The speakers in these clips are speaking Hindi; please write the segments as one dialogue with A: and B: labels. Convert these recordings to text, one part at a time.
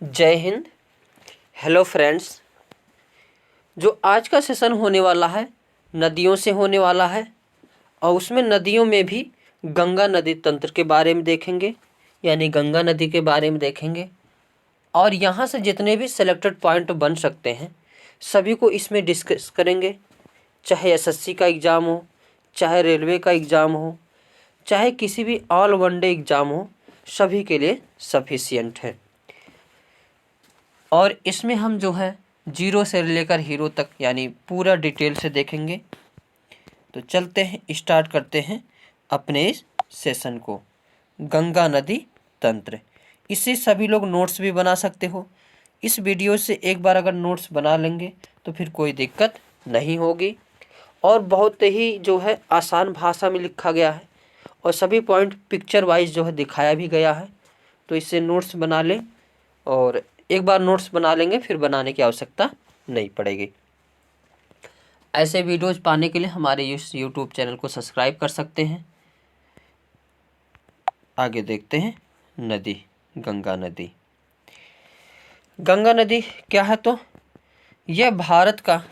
A: जय हिंद। Hello friends. जो आज का सेशन होने वाला है नदियों से होने वाला है और उसमें नदियों में भी गंगा नदी तंत्र के बारे में देखेंगे, यानी गंगा नदी के बारे में देखेंगे। और यहाँ से जितने भी सिलेक्टेड पॉइंट बन सकते हैं सभी को इसमें डिस्कस करेंगे। चाहे एसएससी का एग्ज़ाम हो, चाहे रेलवे का एग्ज़ाम हो, चाहे किसी भी ऑल वनडे एग्ज़ाम हो, सभी के लिए सफिशिएंट है। और इसमें हम जो है जीरो से लेकर हीरो तक यानी पूरा डिटेल से देखेंगे। तो चलते हैं, स्टार्ट करते हैं अपने इस सेशन को। गंगा नदी तंत्र, इससे सभी लोग नोट्स भी बना सकते हो। इस वीडियो से एक बार अगर नोट्स बना लेंगे तो फिर कोई दिक्कत नहीं होगी। और बहुत ही जो है आसान भाषा में लिखा गया है और सभी पॉइंट पिक्चर वाइज जो है दिखाया भी गया है। तो इससे नोट्स बना लें, और एक बार नोट्स बना लेंगे फिर बनाने की आवश्यकता नहीं पड़ेगी। ऐसे वीडियोज पाने के लिए हमारे इस यूट्यूब चैनल को सब्सक्राइब कर सकते हैं। आगे देखते हैं नदी, गंगा नदी। गंगा नदी क्या है? तो यह भारत का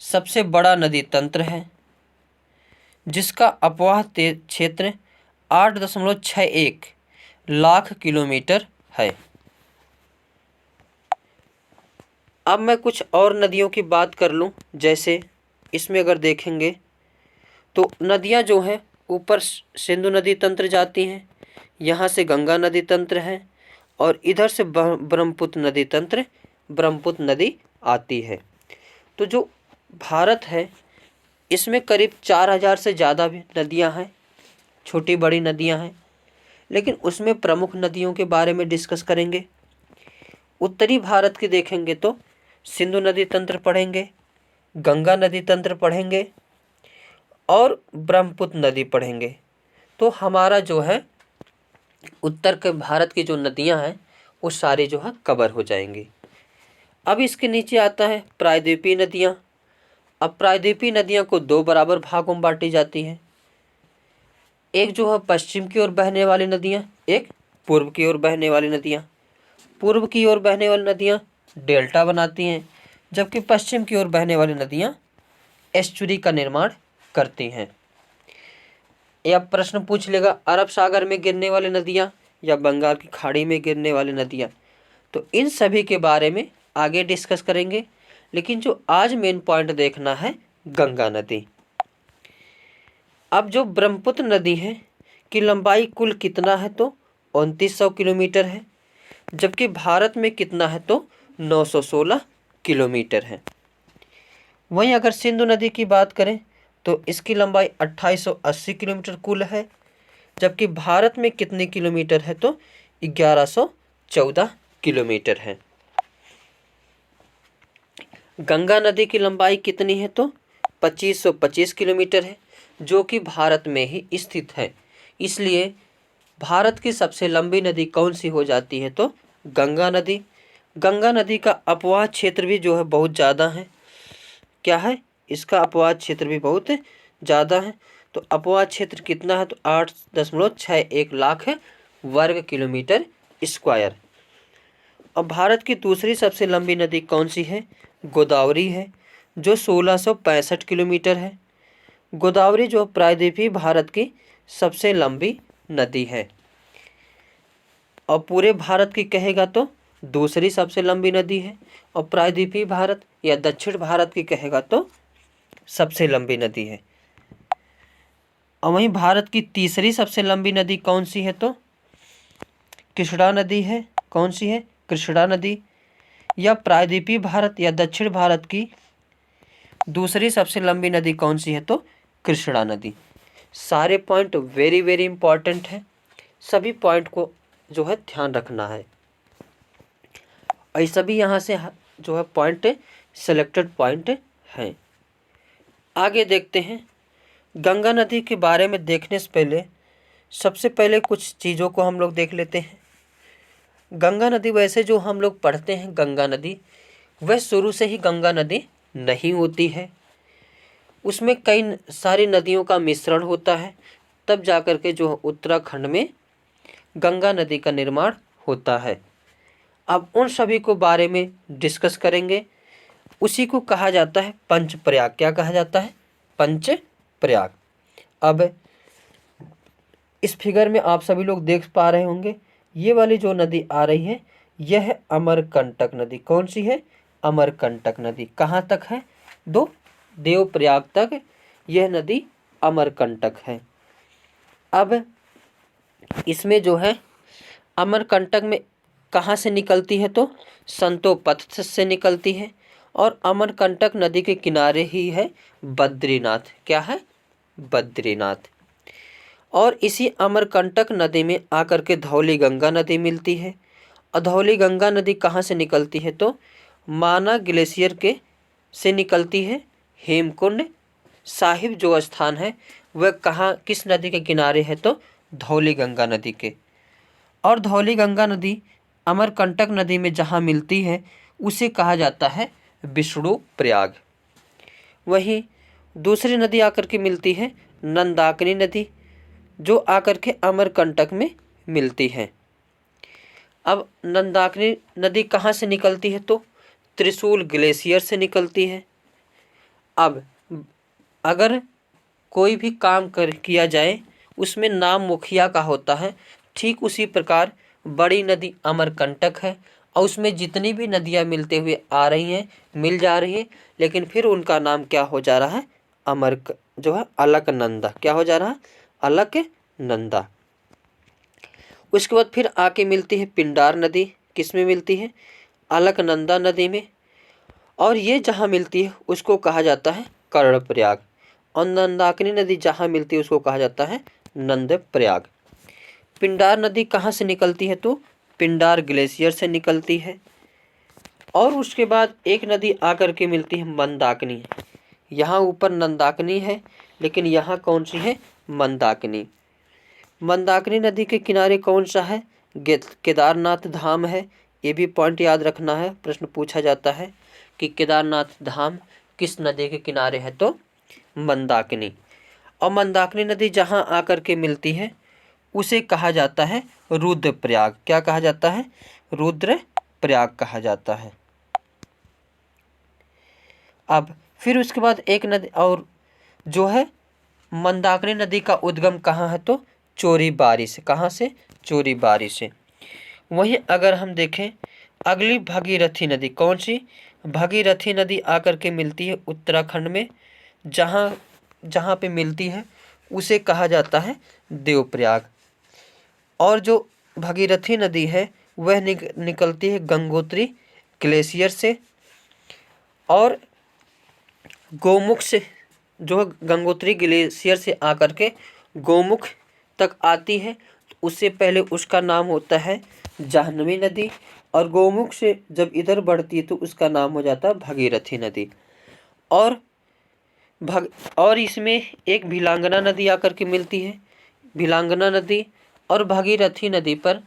A: सबसे बड़ा नदी तंत्र है जिसका अपवाह क्षेत्र 8.61 लाख किलोमीटर है। अब मैं कुछ और नदियों की बात कर लूँ। जैसे इसमें अगर देखेंगे तो नदियाँ जो हैं ऊपर सिंधु नदी तंत्र जाती हैं, यहाँ से गंगा नदी तंत्र है और इधर से ब्रह्मपुत्र नदी तंत्र, ब्रह्मपुत्र नदी आती है। तो जो भारत है इसमें करीब 4000 से ज़्यादा भी नदियाँ हैं, छोटी बड़ी नदियाँ हैं। लेकिन उसमें प्रमुख नदियों के बारे में डिस्कस करेंगे। उत्तरी भारत की देखेंगे तो सिंधु नदी तंत्र पढ़ेंगे, गंगा नदी तंत्र पढ़ेंगे और ब्रह्मपुत्र नदी पढ़ेंगे। तो हमारा जो है उत्तर के भारत की जो नदियां हैं वो सारी जो है कवर हो जाएंगी। अब इसके नीचे आता है प्रायद्वीपीय नदियां। अब प्रायद्वीपीय नदियां को दो बराबर भागों में बांटी जाती हैं। एक जो है पश्चिम की ओर बहने वाली नदियां, एक पूर्व की ओर बहने वाली नदियां। पूर्व की ओर बहने वाली नदियां डेल्टा बनाती हैं, जबकि पश्चिम की ओर बहने वाली नदियां एस्चुरी का निर्माण करती हैं। यह प्रश्न पूछ लेगा अरब सागर में गिरने वाली नदियां या बंगाल की खाड़ी में गिरने वाली नदियां। तो इन सभी के बारे में आगे डिस्कस करेंगे। लेकिन जो आज मेन पॉइंट देखना है गंगा नदी। अब जो ब्रह्मपुत्र नदी है की लंबाई कुल कितना है? तो 2900 किलोमीटर है, जबकि भारत में कितना है? तो 916 किलोमीटर है। वहीं अगर सिंधु नदी की बात करें तो इसकी लंबाई 2880 किलोमीटर कुल है, जबकि भारत में कितने किलोमीटर है? तो 1114 किलोमीटर है। गंगा नदी की लंबाई कितनी है? तो 2525 किलोमीटर है, जो कि भारत में ही स्थित है। इसलिए भारत की सबसे लंबी नदी कौन सी हो जाती है? तो गंगा नदी। गंगा नदी का अपवाह क्षेत्र भी जो है बहुत ज़्यादा है। क्या है? इसका अपवाह क्षेत्र भी बहुत ज़्यादा है। तो अपवाह क्षेत्र कितना है? तो 8.61 लाख वर्ग किलोमीटर स्क्वायर। अब भारत की दूसरी सबसे लंबी नदी कौन सी है? गोदावरी है, जो 1665 किलोमीटर है। गोदावरी जो प्रायद्वीपीय भारत की सबसे लंबी नदी है और पूरे भारत की कहेगा तो दूसरी सबसे लंबी नदी है, और प्रायद्वीपीय भारत या दक्षिण भारत की कहेगा तो सबसे लंबी नदी है। और वहीं भारत की तीसरी सबसे लंबी नदी कौन सी है? तो कृष्णा नदी है। कौन सी है? कृष्णा नदी। या प्रायद्वीपीय भारत या दक्षिण भारत की दूसरी सबसे लंबी नदी कौन सी है? तो कृष्णा नदी। सारे पॉइंट वेरी वेरी इंपॉर्टेंट है, सभी पॉइंट को जो है ध्यान रखना है। और सभी यहाँ से जो है पॉइंट सेलेक्टेड पॉइंट हैं। आगे देखते हैं। गंगा नदी के बारे में देखने से पहले सबसे पहले कुछ चीज़ों को हम लोग देख लेते हैं। गंगा नदी वैसे जो हम लोग पढ़ते हैं गंगा नदी, वह शुरू से ही गंगा नदी नहीं होती है। उसमें कई सारी नदियों का मिश्रण होता है, तब जाकर के जो उत्तराखंड में गंगा नदी का निर्माण होता है। अब उन सभी को बारे में डिस्कस करेंगे। उसी को कहा जाता है पंचप्रयाग। क्या कहा जाता है? पंचप्रयाग। अब इस फिगर में आप सभी लोग देख पा रहे होंगे, ये वाली जो नदी आ रही है यह है अमरकंटक नदी। कौन सी है? अमरकंटक नदी। कहाँ तक है? देवप्रयाग तक यह नदी अमरकंटक है। अब इसमें जो है अमरकंटक में कहाँ से निकलती है? तो संतोपथ से निकलती है। और अमरकंटक नदी के किनारे ही है बद्रीनाथ। क्या है? बद्रीनाथ। और इसी अमरकंटक नदी में आकर के धौली गंगा नदी मिलती है। और धौली गंगा नदी कहाँ से निकलती है? तो माना ग्लेशियर के से निकलती है। हेमकुंड साहिब जो स्थान है वह कहाँ, किस नदी के किनारे है? तो धौली गंगा नदी के। और धौली गंगा नदी अमरकंटक नदी में जहाँ मिलती है उसे कहा जाता है विष्णु प्रयाग। वहीं दूसरी नदी आकर के मिलती है नंदाकिनी नदी, जो आकर के अमरकंटक में मिलती है। अब नंदाकिनी नदी कहाँ से निकलती है? तो त्रिशूल ग्लेशियर से निकलती है। अब अगर कोई भी काम किया जाए उसमें नाम मुखिया का होता है, ठीक उसी प्रकार बड़ी नदी अमरकंटक है और उसमें जितनी भी नदियाँ मिलते हुए आ रही हैं, मिल जा रही हैं, लेकिन फिर उनका नाम क्या हो जा रहा है? जो है अलकनंदा। क्या हो जा रहा है? अलकनंदा। उसके बाद फिर आके मिलती है पिंडार नदी। किस में मिलती है? अलकनंदा नदी में। और ये जहाँ मिलती है उसको कहा जाता है कर्णप्रयाग। और नंदाकिनी नदी जहाँ मिलती है उसको कहा जाता है नंदप्रयाग। पिंडार नदी कहाँ से निकलती है? तो पिंडार ग्लेशियर से निकलती है। और उसके बाद एक नदी आकर के मिलती है मंदाकिनी। यहाँ ऊपर नंदाकिनी है लेकिन यहाँ कौन सी है? मंदाकिनी। मंदाकिनी नदी के किनारे कौन सा है? केदारनाथ धाम है। ये भी पॉइंट याद रखना है, प्रश्न पूछा जाता है कि केदारनाथ धाम किस नदी के किनारे है? तो मंदाकिनी। और मंदाकिनी नदी जहाँ आकर के मिलती है उसे कहा जाता है रुद्रप्रयाग। क्या कहा जाता है? रुद्रप्रयाग कहा जाता है। अब फिर उसके बाद एक नदी और जो है मंदाकिनी नदी का उद्गम कहाँ है? तो चोरीबारी से। कहाँ से? चोरीबारी से। वहीं अगर हम देखें अगली भागीरथी नदी, कौन सी? भागीरथी नदी आकर के मिलती है उत्तराखंड में। जहाँ पे मिलती है उसे कहा जाता है देवप्रयाग। और जो भागीरथी नदी है वह निकलती है गंगोत्री ग्लेशियर से। और गौमुख से, जो गंगोत्री ग्लेशियर से आकर के गौमुख तक आती है, उससे पहले उसका नाम होता है जाह्नवी नदी। और गौमुख से जब इधर बढ़ती है तो उसका नाम हो जाता है भागीरथी नदी। और इसमें एक भिलांगना नदी आकर के मिलती है। भिलांगना नदी और भागीरथी नदी पर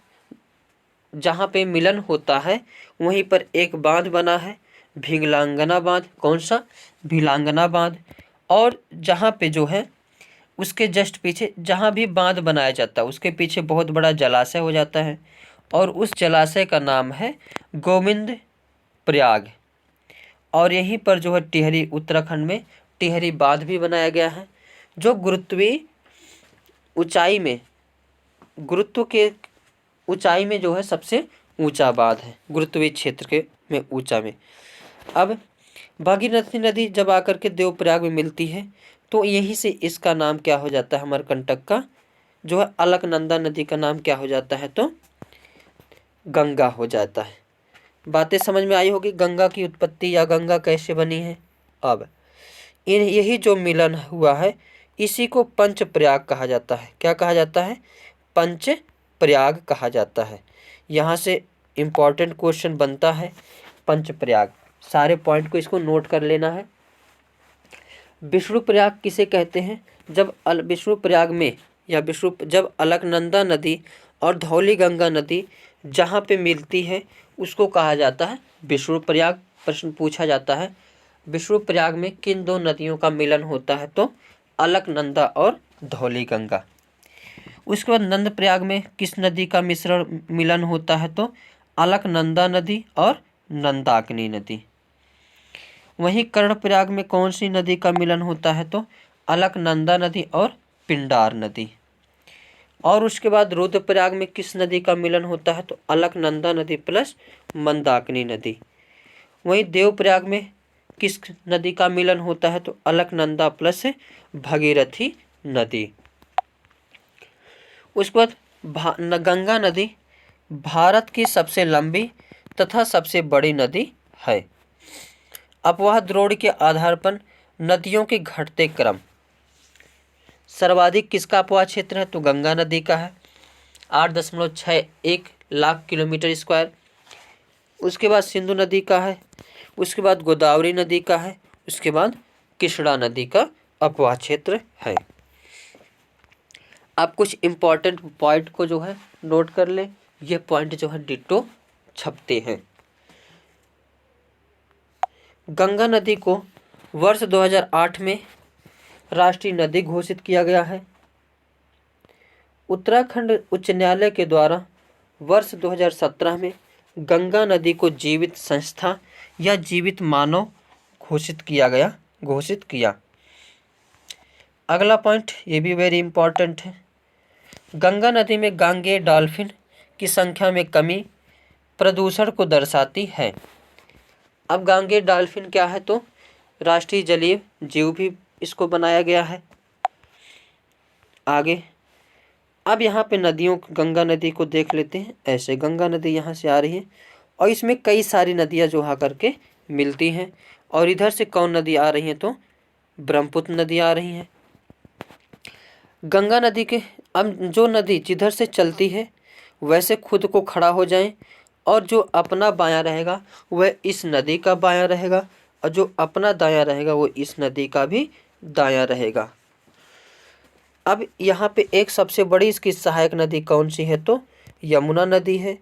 A: जहाँ पे मिलन होता है वहीं पर एक बांध बना है, भिलांगना बांध। कौन सा? भिलांगना बांध। और जहाँ पे जो है उसके जस्ट पीछे जहाँ भी बांध बनाया जाता है उसके पीछे बहुत बड़ा जलाशय हो जाता है और उस जलाशय का नाम है गोविंद प्रयाग। और यहीं पर जो है टिहरी, उत्तराखंड में टिहरी बांध भी बनाया गया है, जो गुरुत्व के ऊंचाई में जो है सबसे ऊंचा बांध है, गुरुत्वीय क्षेत्र के में ऊंचा में। अब भागीरथी नदी जब आकर के देवप्रयाग में मिलती है तो यहीं से इसका नाम क्या हो जाता है? अमरकंटक का जो है अलकनंदा नदी का नाम क्या हो जाता है? तो गंगा हो जाता है। बातें समझ में आई होगी गंगा की उत्पत्ति या गंगा कैसे बनी है। अब यही जो मिलन हुआ है इसी को पंचप्रयाग कहा जाता है। क्या कहा जाता है? पंचप्रयाग कहा जाता है। यहाँ से इम्पॉर्टेंट क्वेश्चन बनता है पंचप्रयाग। सारे पॉइंट को इसको नोट कर लेना है। विष्णु प्रयाग किसे कहते हैं? जब विष्णु प्रयाग में या जब अलकनंदा नदी और धौली गंगा नदी जहाँ पे मिलती है उसको कहा जाता है विष्णु प्रयाग। प्रश्न पूछा जाता है विष्णु प्रयाग में किन दो नदियों का मिलन होता है? तो अलकनंदा और धौली गंगा। उसके बाद नंद प्रयाग में किस नदी का मिलन होता है? तो अलकनंदा नदी और नंदाकिनी नदी। वहीं कर्णप्रयाग में कौन सी नदी का मिलन होता है? तो अलकनंदा नदी और पिंडार नदी। और उसके बाद रुद्रप्रयाग में किस नदी का मिलन होता है? तो अलकनंदा नदी प्लस मंदाकिनी नदी। वहीं देवप्रयाग में किस नदी का मिलन होता है? तो अलकनंदा प्लस भगीरथी नदी। उसके बाद गंगा नदी भारत की सबसे लंबी तथा सबसे बड़ी नदी है। अपवाह द्रोण के आधार पर नदियों के घटते क्रम। सर्वाधिक किसका अपवाह क्षेत्र है? तो गंगा नदी का है, 8.61 लाख किलोमीटर स्क्वायर। उसके बाद सिंधु नदी का है, उसके बाद गोदावरी नदी का है, उसके बाद कृष्णा नदी का अपवाह क्षेत्र है। आप कुछ इम्पॉर्टेंट पॉइंट को जो है नोट कर ले, ये पॉइंट जो है डिट्टो छपते हैं। गंगा नदी को वर्ष 2008 में राष्ट्रीय नदी घोषित किया गया है। उत्तराखंड उच्च न्यायालय के द्वारा वर्ष 2017 में गंगा नदी को जीवित संस्था या जीवित मानव घोषित किया। अगला पॉइंट ये भी वेरी इंपॉर्टेंट है। गंगा नदी में गांगेय डॉल्फिन की संख्या में कमी प्रदूषण को दर्शाती है। अब गांगेय डॉल्फिन क्या है? तो राष्ट्रीय जलीय जीव भी इसको बनाया गया है। आगे अब यहाँ पे नदियों, गंगा नदी को देख लेते हैं। ऐसे गंगा नदी यहाँ से आ रही है और इसमें कई सारी नदियाँ जो आ करके मिलती हैं। और इधर से कौन नदी आ रही है? तो ब्रह्मपुत्र नदी आ रही है। गंगा नदी के अब जो नदी जिधर से चलती है वैसे खुद को खड़ा हो जाए, और जो अपना बायां रहेगा वह इस नदी का बायां रहेगा, और जो अपना दायां रहेगा वो इस नदी का भी दायां रहेगा। अब यहाँ पे एक सबसे बड़ी इसकी सहायक नदी कौन सी है? तो यमुना नदी है।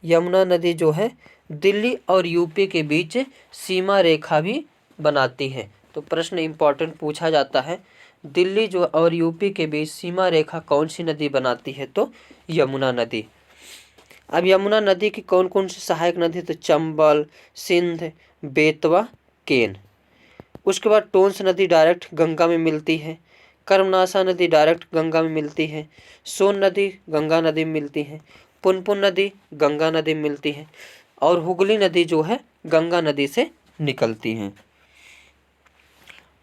A: यमुना नदी जो है दिल्ली और यूपी के बीच सीमा रेखा भी बनाती है। तो प्रश्न इम्पॉर्टेंट पूछा जाता है, दिल्ली जो और यूपी के बीच सीमा रेखा कौन सी नदी बनाती है? तो यमुना नदी। अब यमुना नदी की कौन कौन सी सहायक नदी? तो चंबल, सिंध, बेतवा, केन। उसके बाद टोंस नदी डायरेक्ट गंगा में मिलती है। कर्मनाशा नदी डायरेक्ट गंगा में मिलती है। सोन नदी गंगा नदी में मिलती है। पुनपुन नदी गंगा नदी में मिलती है। और हुगली नदी जो है गंगा नदी से निकलती हैं।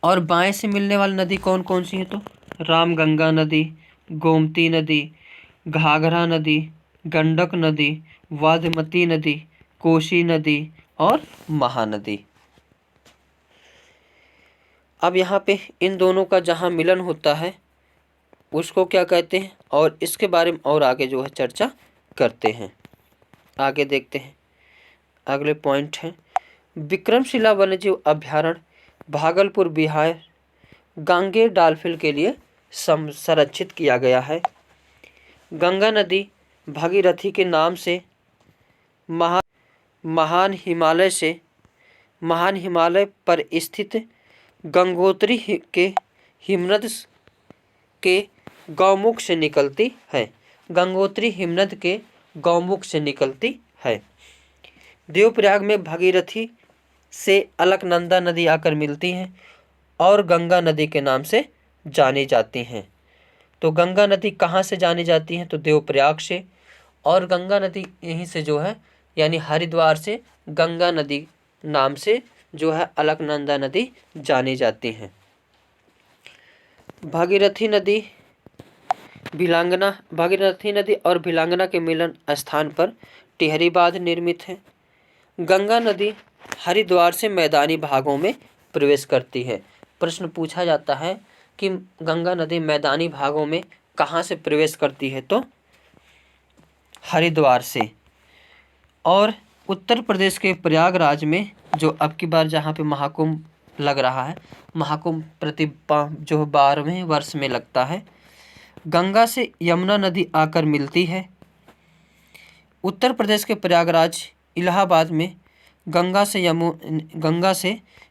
A: और बाएं से मिलने वाली नदी कौन कौन सी है? तो रामगंगा नदी, गोमती नदी, घाघरा नदी, गंडक नदी, वाधमती नदी, कोसी नदी और महानदी। अब यहाँ पे इन दोनों का जहाँ मिलन होता है उसको क्या कहते हैं, और इसके बारे में और आगे जो है चर्चा करते हैं। आगे देखते हैं। अगले पॉइंट है विक्रमशिला वन्यजीव अभ्यारण्य भागलपुर बिहार गांगेय डॉल्फिन के लिए संरक्षित किया गया है। गंगा नदी भागीरथी के नाम से महान हिमालय पर स्थित गंगोत्री के हिमनद के गौमुख से निकलती है। गंगोत्री हिमनद के गौमुख से निकलती है। देवप्रयाग में भागीरथी से अलकनंदा नदी आकर मिलती हैं और गंगा नदी के नाम से जानी जाती हैं। तो गंगा नदी कहाँ से जानी जाती हैं? तो देवप्रयाग से। और गंगा नदी यहीं से जो है यानी हरिद्वार से गंगा नदी नाम से जो है अलकनंदा नदी जानी जाती हैं। भागीरथी नदी और भिलांगना के मिलन स्थान पर टिहरी बांध निर्मित है। गंगा नदी हरिद्वार से मैदानी भागों में प्रवेश करती है। प्रश्न पूछा जाता है कि गंगा नदी मैदानी भागों में कहाँ से प्रवेश करती है? तो हरिद्वार से। और उत्तर प्रदेश के प्रयागराज में जो अब की बार जहाँ पे महाकुंभ लग रहा है, महाकुंभ प्रति जो 12वें वर्ष में लगता है, गंगा से यमुना नदी आकर मिलती है। उत्तर प्रदेश के प्रयागराज इलाहाबाद में गंगा से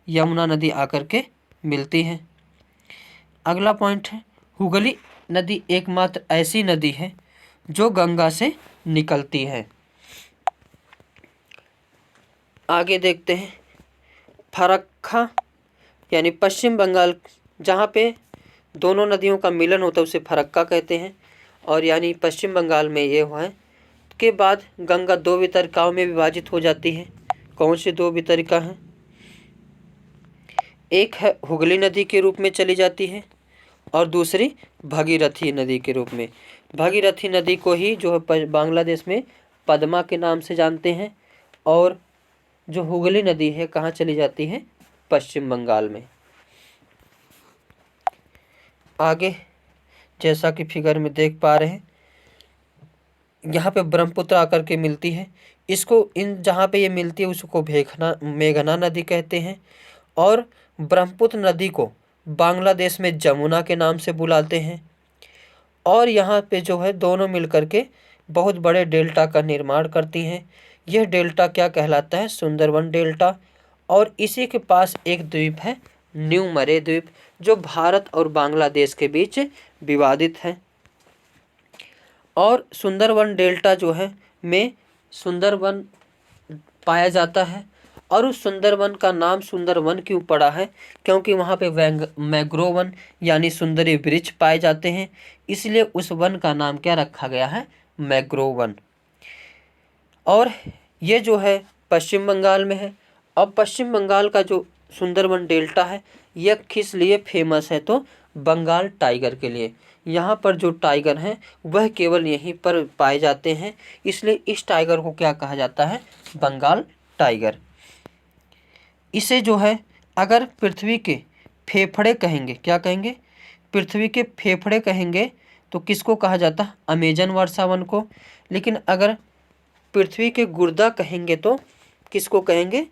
A: यमुना नदी आकर के मिलती है। अगला पॉइंट है हुगली नदी एकमात्र ऐसी नदी है जो गंगा से निकलती है। आगे देखते हैं फरक्का यानी पश्चिम बंगाल, जहाँ पे दोनों नदियों का मिलन होता है उसे फरक्का कहते हैं, और यानी पश्चिम बंगाल में ये हुआ है। के बाद गंगा दो वितरिकाओं में विभाजित हो जाती है। कौन सी दो वितरिका हैं? एक है हुगली नदी के रूप में चली जाती है और दूसरी भागीरथी नदी के रूप में। भागीरथी नदी को ही जो है बांग्लादेश में पद्मा के नाम से जानते हैं, और जो हुगली नदी है कहाँ चली जाती है? पश्चिम बंगाल में। आगे जैसा कि फिगर में देख पा रहे हैं, यहाँ पे ब्रह्मपुत्र आकर के मिलती है। इसको इन जहाँ पे ये मिलती है उसको मेघना नदी कहते हैं, और ब्रह्मपुत्र नदी को बांग्लादेश में जमुना के नाम से बुलाते हैं। और यहाँ पे जो है दोनों मिलकर के बहुत बड़े डेल्टा का निर्माण करती हैं। यह डेल्टा क्या कहलाता है? सुंदरवन डेल्टा। और इसी के पास एक द्वीप है न्यू मरे द्वीप, जो भारत और बांग्लादेश के बीच विवादित है। और सुंदरवन डेल्टा जो है में सुंदरवन पाया जाता है, और उस सुंदरवन का नाम सुंदरवन क्यों पड़ा है? क्योंकि वहाँ पे मैंग्रोव वन यानी सुंदरी वृक्ष पाए जाते हैं, इसलिए उस वन का नाम क्या रखा गया है? Mangrove one. और ये जो है पश्चिम बंगाल में है। अब पश्चिम बंगाल का जो सुंदरवन डेल्टा है यह किस लिए फेमस है? तो बंगाल टाइगर के लिए। यहाँ पर जो टाइगर हैं वह केवल यहीं पर पाए जाते हैं, इसलिए इस टाइगर को क्या कहा जाता है? बंगाल टाइगर। इसे जो है अगर पृथ्वी के फेफड़े कहेंगे, क्या कहेंगे? पृथ्वी के फेफड़े कहेंगे तो किसको कहा जाता है? अमेजन वर्षा वन को। लेकिन अगर पृथ्वी के गुर्दा कहेंगे तो किसको कहेंगे?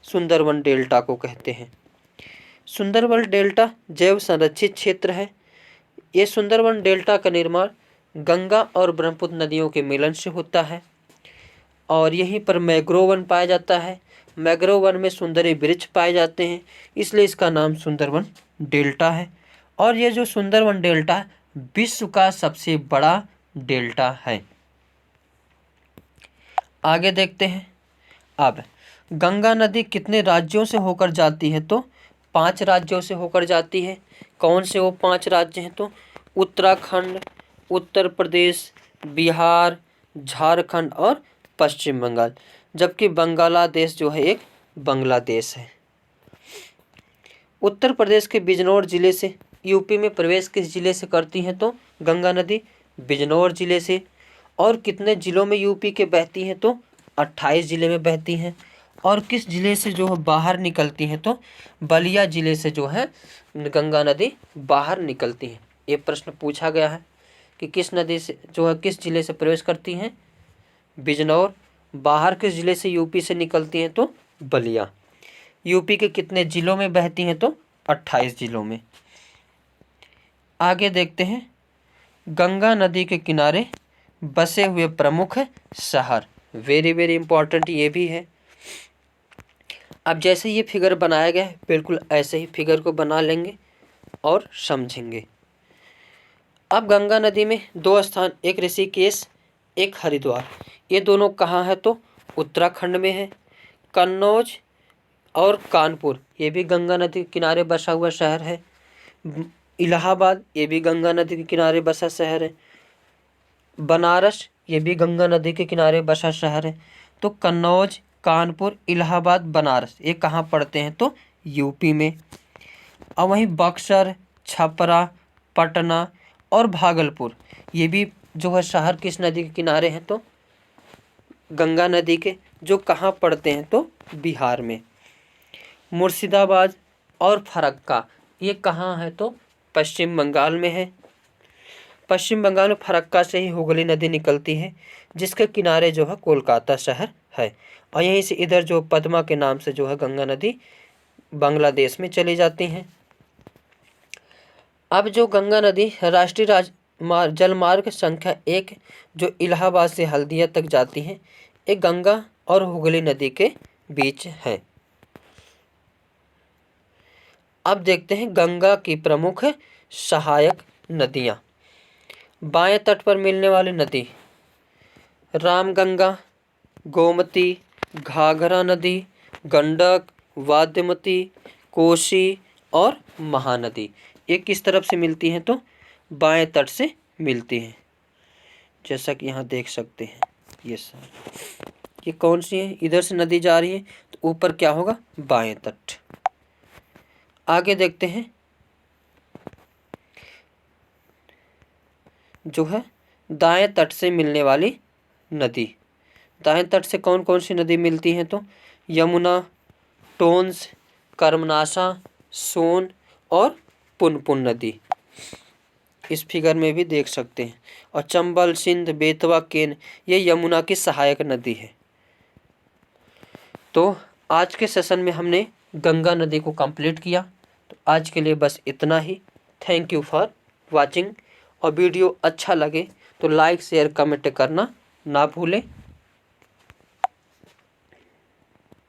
A: सुंदरवन डेल्टा को कहते हैं। सुंदरवन डेल्टा जैव संरक्षित क्षेत्र है। ये सुंदरवन डेल्टा का निर्माण गंगा और ब्रह्मपुत्र नदियों के मिलन से होता है, और यहीं पर मैंग्रोव वन पाया जाता है। मैंग्रोव वन में सुंदरी वृक्ष पाए जाते हैं, इसलिए इसका नाम सुंदरवन डेल्टा है। और ये जो सुंदरवन डेल्टा विश्व का सबसे बड़ा डेल्टा है। आगे देखते हैं। अब गंगा नदी कितने राज्यों से होकर जाती है? तो 5 राज्यों से होकर जाती है। कौन से वो 5 राज्य हैं? तो उत्तराखंड, उत्तर प्रदेश, बिहार, झारखंड और पश्चिम बंगाल। जबकि बांग्लादेश जो है एक बांग्लादेश है। उत्तर प्रदेश के बिजनौर जिले से यूपी में प्रवेश किस जिले से करती हैं? तो गंगा नदी बिजनौर जिले से। और कितने जिलों में यूपी के बहती हैं? तो 28 जिले में बहती हैं। और किस जिले से जो है बाहर निकलती हैं? तो बलिया जिले से जो है गंगा नदी बाहर निकलती है। ये प्रश्न पूछा गया है कि किस नदी से जो है किस जिले से प्रवेश करती हैं? बिजनौर। बाहर किस जिले से यूपी से निकलती हैं? तो बलिया। यूपी के कितने जिलों में बहती हैं? तो 28 जिलों में। आगे देखते हैं। गंगा नदी के किनारे बसे हुए प्रमुख शहर। वेरी वेरी इंपॉर्टेंट ये भी है। अब जैसे ये फिगर बनाया गया है बिल्कुल ऐसे ही फिगर को बना लेंगे और समझेंगे। अब गंगा नदी में 2 स्थान, एक ऋषिकेश, एक हरिद्वार। ये दोनों कहाँ है? तो उत्तराखंड में है। कन्नौज और कानपुर ये भी गंगा नदी के किनारे बसा हुआ शहर है। इलाहाबाद ये भी गंगा नदी के किनारे बसा शहर है। बनारस ये भी गंगा नदी के किनारे बसा शहर है। तो कन्नौज, कानपुर, इलाहाबाद, बनारस ये कहाँ पड़ते हैं? तो यूपी में। और वहीं बक्सर, छपरा, पटना और भागलपुर ये भी जो है शहर किस नदी के किनारे हैं? तो गंगा नदी के। जो कहाँ पड़ते हैं? तो बिहार में। मुर्शिदाबाद और फरक्का ये कहाँ है? तो पश्चिम बंगाल में है। पश्चिम बंगाल में फरक्का से ही हुगली नदी निकलती है, जिसके किनारे जो है कोलकाता शहर है। और यहीं से इधर जो पद्मा के नाम से जो है गंगा नदी बांग्लादेश में चली जाती हैं। अब जो गंगा नदी राष्ट्रीय जलमार्ग संख्या 1 जो इलाहाबाद से हल्दिया तक जाती है, एक गंगा और हुगली नदी के बीच है। अब देखते हैं गंगा की प्रमुख सहायक नदियाँ। बाएं तट पर मिलने वाली नदी रामगंगा, गोमती, घाघरा नदी, गंडक, वाद्यमती, कोसी और महानदी। ये किस तरफ से मिलती हैं तो बाएं तट से मिलती हैं, जैसा कि यहाँ देख सकते हैं। ये कौन सी है, इधर से नदी जा रही है तो ऊपर क्या होगा, बाएं तट। आगे देखते हैं जो है दाएं तट से मिलने वाली नदी। दाएं तट से कौन कौन सी नदी मिलती हैं तो यमुना, टोंस, कर्मनाशा, सोन और पुनपुन नदी। इस फिगर में भी देख सकते हैं। और चंबल, सिंध, बेतवा, केन ये यमुना की सहायक नदी है। तो आज के सेशन में हमने गंगा नदी को कंप्लीट किया। तो आज के लिए बस इतना ही। Thank you for watching. और वीडियो अच्छा लगे तो लाइक, शेयर, कमेंट करना ना भूलें।